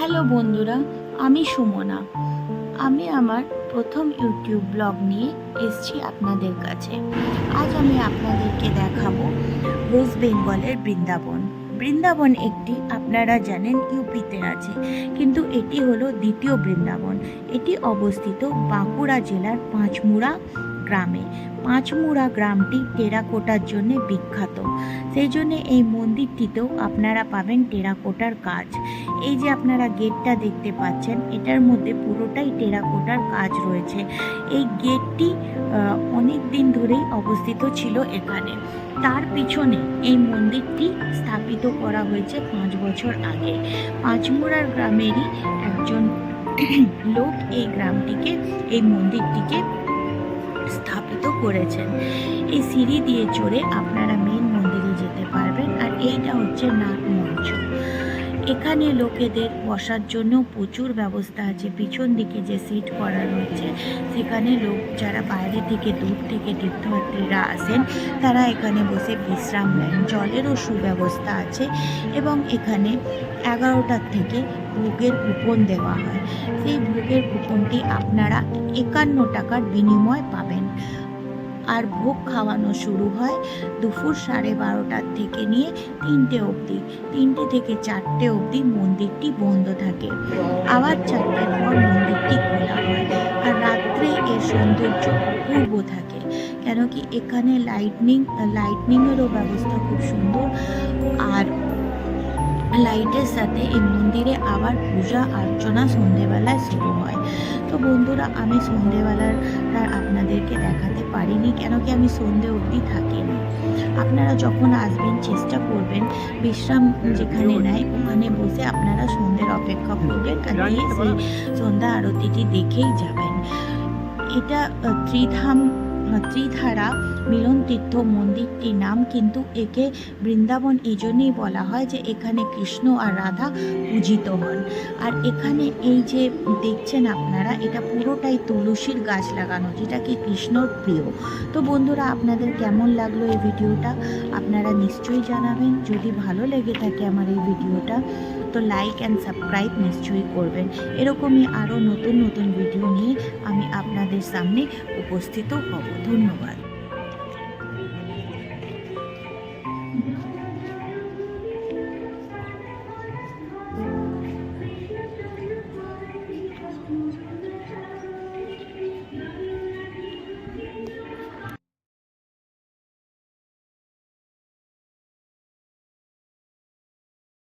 Hello বন্ধুরা, আমি সুমনা। আমি আমার প্রথম ইউটিউব ব্লগ নিয়ে এসেছি আপনাদের কাছে। আজ আমি আপনাদেরকে দেখাবো ওয়েস্ট বেঙ্গলের বৃন্দাবন। বৃন্দাবন একটি, আপনারা জানেন, ইউপিতে আছে, কিন্তু এটি হলো দ্বিতীয় বৃন্দাবন। এটি অবস্থিত বাঁকুড়া জেলার পাঁচমুড়া গ্রামে। পাঁচমুড়া গ্রামটি টেরাকোটার জন্য বিখ্যাত। সেই জন্য এই মন্দিরটিতেও আপনারা পাবেন টেরাকোটার কাজ। এই যে আপনারা গেটটা দেখতে পাচ্ছেন, এটার মধ্যে পুরোটাই টেরাকোটার কাজ রয়েছে। এই গেটটি অনেক দিন ধরেই অবস্থিত ছিল এখানে। তার পিছনে এই মন্দিরটি স্থাপিত করা হয়েছে 5 বছর আগে। পাঁচমুড়ার গ্রামেরই একজন লোক এই গ্রামটিকে, এই মন্দিরটিকে স্থাপিত করেছেন। এই সিঁড়ি দিয়ে চড়ে আপনারা মেন মন্দিরে যেতে পারবেন। আর এইটা হচ্ছে নাট মঞ্চ। এখানে লোকেদের বসার জন্য প্রচুর ব্যবস্থা আছে। পিছন দিকে যে সিট করা রয়েছে, সেখানে লোক যারা বাইরে থেকে, দূর থেকে তীর্থযাত্রীরা আসেন, তারা এখানে বসে বিশ্রাম নেন। জলেরও সুব্যবস্থা আছে এবং এখানে 11টার থেকে ভোগের কুপন দেওয়া হয়। সেই ভোগের কুপনটি আপনারা 51 টাকার বিনিময় পাবেন। আর ভোগ খাওয়ানো শুরু হয় দুপুর 12:30 থেকে নিয়ে 3টে অবধি। 3টে থেকে 4টে অবধি মন্দিরটি বন্ধ থাকে, আবার 4টের পর মন্দিরটি খোলা হয়। আর রাত্রে এর সৌন্দর্য অপূর্ব থাকে, কেন কি এখানে লাইটনিংয়েরও ব্যবস্থা খুব সুন্দর। আর লাইটের সাথে এই মন্দিরে আবার পূজা অর্চনা সন্ধেবেলায় শুরু হয়। তো বন্ধুরা, আমি সন্ধেবেলার আপনাদেরকে দেখাতে পারিনি, কেন কি আমি সন্ধে অবধি থাকিনি। আপনারা যখন আসবেন চেষ্টা করবেন বিশ্রাম যেখানে নেয় ওখানে বসে আপনারা সন্ধ্যের অপেক্ষা করবেন, আর গিয়ে সেই সন্ধ্যা আরতিটি দেখেই যাবেন। এটা ত্রিধারা মিলন তীর্থ মন্দিরটির নাম, কিন্তু একে বৃন্দাবন এই জন্যই বলা হয় যে এখানে কৃষ্ণ আর রাধা পূজিত হন। আর এখানে এই যে দেখছেন আপনারা, এটা পুরোটাই তুলসীর গাছ লাগানো, যেটা কি কৃষ্ণর প্রিয়। তো বন্ধুরা, আপনাদের কেমন লাগলো এই ভিডিওটা আপনারা নিশ্চয়ই জানাবেন। যদি ভালো লেগে থাকে আমার এই ভিডিওটা, তো লাইক অ্যান্ড সাবস্ক্রাইব নিশ্চয়ই করবেন। এরকমই আরও নতুন নতুন ভিডিও নিয়ে আমি আপনাদের সামনে উপস্থিত হব। ধন্যবাদ।